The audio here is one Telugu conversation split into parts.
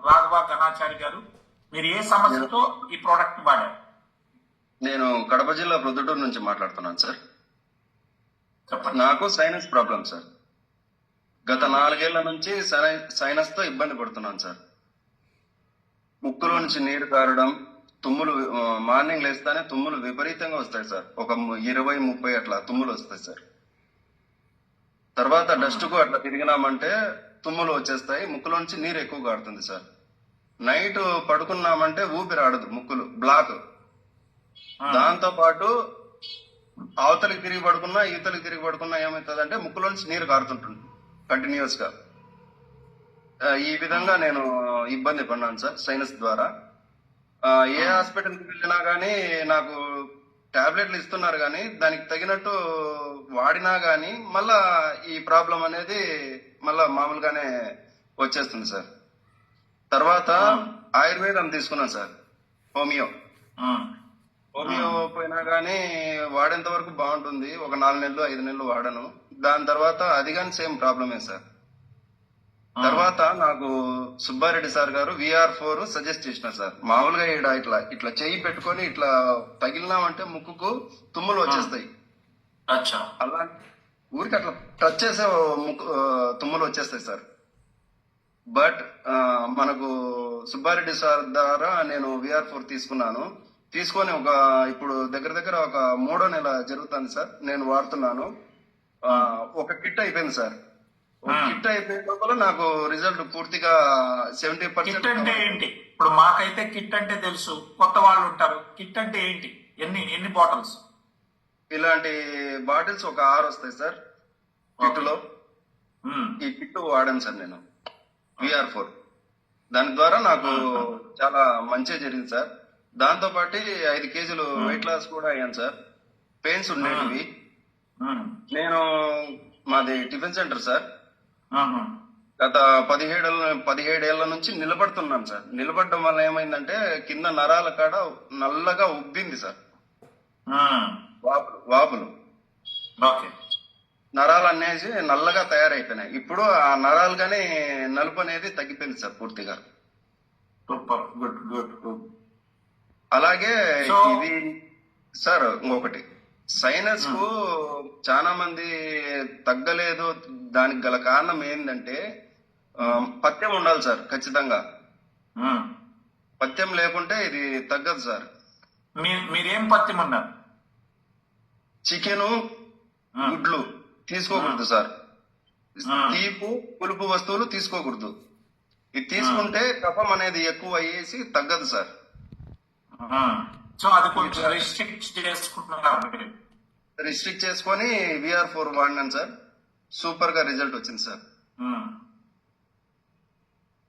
రాఘవ ఘనాచారి గారు, మీరు ఏ సమస్యతో ఈ ప్రోడక్ట్ వాడారు? నేను కడప జిల్లా ప్రొద్దుటూరు నుంచి మాట్లాడుతున్నాను సార్. చెప్పండి. నాకు సైనస్ ప్రాబ్లం సార్. గత 4 ఏళ్ల నుంచి సైనస్ తో ఇబ్బంది పడుతున్నాను సార్. ముక్కులో నుంచి నీరు కారడం, తుమ్ములు, మార్నింగ్ లేస్తానే తుమ్ములు విపరీతంగా వస్తాయి సార్. ఒక 20-30 అట్లా తుమ్ములు వస్తాయి సార్. తర్వాత డస్ట్ కు అట్లా తిరిగినామంటే తుమ్ములు వచ్చేస్తాయి, ముక్కులో నుంచి నీరు ఎక్కువ కారుతుంది సార్. నైట్ పడుకున్నామంటే ఊపిరి ఆడదు, ముక్కులు బ్లాక్. దాంతో పాటు అవతలికి తిరిగి పడుకున్నా ఈతలికి తిరిగి పడుకున్నా ఏమవుతుంది అంటే ముక్కులో నుంచి నీరు కారుతుంటుంది కంటిన్యూస్ గా. ఈ విధంగా నేను ఇబ్బంది పడినాను సార్ సైనస్ ద్వారా. ఏ హాస్పిటల్కి వెళ్ళినా గానీ నాకు టాబ్లెట్లు ఇస్తున్నారు కానీ దానికి తగినట్టు వాడినా గానీ మళ్ళా ఈ ప్రాబ్లం అనేది మళ్ళా మామూలుగానే వచ్చేస్తుంది సార్. తర్వాత ఆయుర్వేదం తీసుకున్నాను సార్, హోమియో పోయినా గానీ వాడేంత వరకు బాగుంటుంది. ఒక 4 నెలలు 5 నెలలు వాడను. దాని తర్వాత అది కానీ సేమ్ ప్రాబ్లమే సార్. తర్వాత నాకు సుబ్బారెడ్డి సార్ గారు VR4 సజెస్ట్ చేసినారు సార్. మామూలుగా ఇట్లా ఇట్లా చెయ్యి పెట్టుకొని ఇట్లా తగిలినామంటే ముక్కుకు తుమ్ములు వచ్చేస్తాయి. అలా ఊరికి అట్లా టచ్ చేసే తుమ్ములు వచ్చేస్తాయి సార్. బట్ మనకు సుబ్బారెడ్డి సార్ ద్వారా నేను VR4 తీసుకున్నాను. తీసుకొని ఇప్పుడు దగ్గర ఒక 3వ నెల జరుగుతుంది సార్. నేను వాడుతున్నాను. ఒక కిట్ అయిపోయింది సార్. కిట్ అయిపోయిన లోపల నాకు రిజల్ట్ పూర్తిగా 70%. అంటే ఏంటి? ఇప్పుడు మాకైతే కిట్ అంటే తెలుసు, కొత్త వాళ్ళు ఉంటారు. కిట్ అంటే ఏంటి? ఎన్ని బాటిల్స్? ఇలాంటి బాటిల్స్ ఒక 6 వస్తాయి సార్ కిట్ లో. ఈ కిట్ వాడాను సార్ నేను VR4. దాని ద్వారా నాకు చాలా మంచి జరిగింది సార్. దాంతో పాటు 5 కేజీలు వెయిట్ లాస్ కూడా అయ్యాను సార్. పెయిన్స్ ఉండేటివి. నేను మాది టిఫిన్ సెంటర్ సార్. గత 17 ఏళ్ల నుంచి నిలబడుతున్నాను సార్. నిలబడడం వల్ల ఏమైందంటే కింద నరాల కాడ నల్లగా ఉబ్బింది సార్, వాపులు. నరాలు అనేసి నల్లగా తయారైపోయినాయి. ఇప్పుడు ఆ నరాలు గానీ నలుపు అనేది తగ్గిపోయింది సార్ పూర్తిగా. అలాగే ఇది సార్ ఇంకొకటి, సైనస్ కు చాలా మంది తగ్గలేదు. దానికి గల కారణం ఏంటంటే పథ్యం ఉండాలి సార్ ఖచ్చితంగా. పథ్యం లేకుంటే ఇది తగ్గదు సార్. మీరేం పథ్యం ఉన్నారు? చికెను, గుడ్లు తీసుకోకూడదు సార్. తీపు పులుపు వస్తువులు తీసుకోకూడదు. ఇది తీసుకుంటే కఫం అనేది ఎక్కువ అయ్యేసి తగ్గదు సార్. సో అది కొంచెం రిస్ట్రిక్ట్ చేసుకొని VR4 వాడినాను సార్. సూపర్ గా రిజల్ట్ వచ్చింది సార్.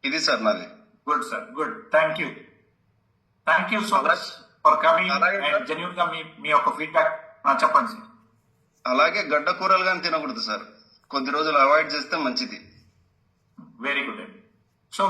ఇది సార్ నాది. Good sir, good. Thank you so much for coming and genuine గా మీ యొక్క ఫీడ్బ్యాక్ చెప్పండి సార్. అలాగే గడ్డ కూరలు కానీ తినకూడదు సార్. కొద్ది రోజులు అవాయిడ్ చేస్తే మంచిది. Very good. సో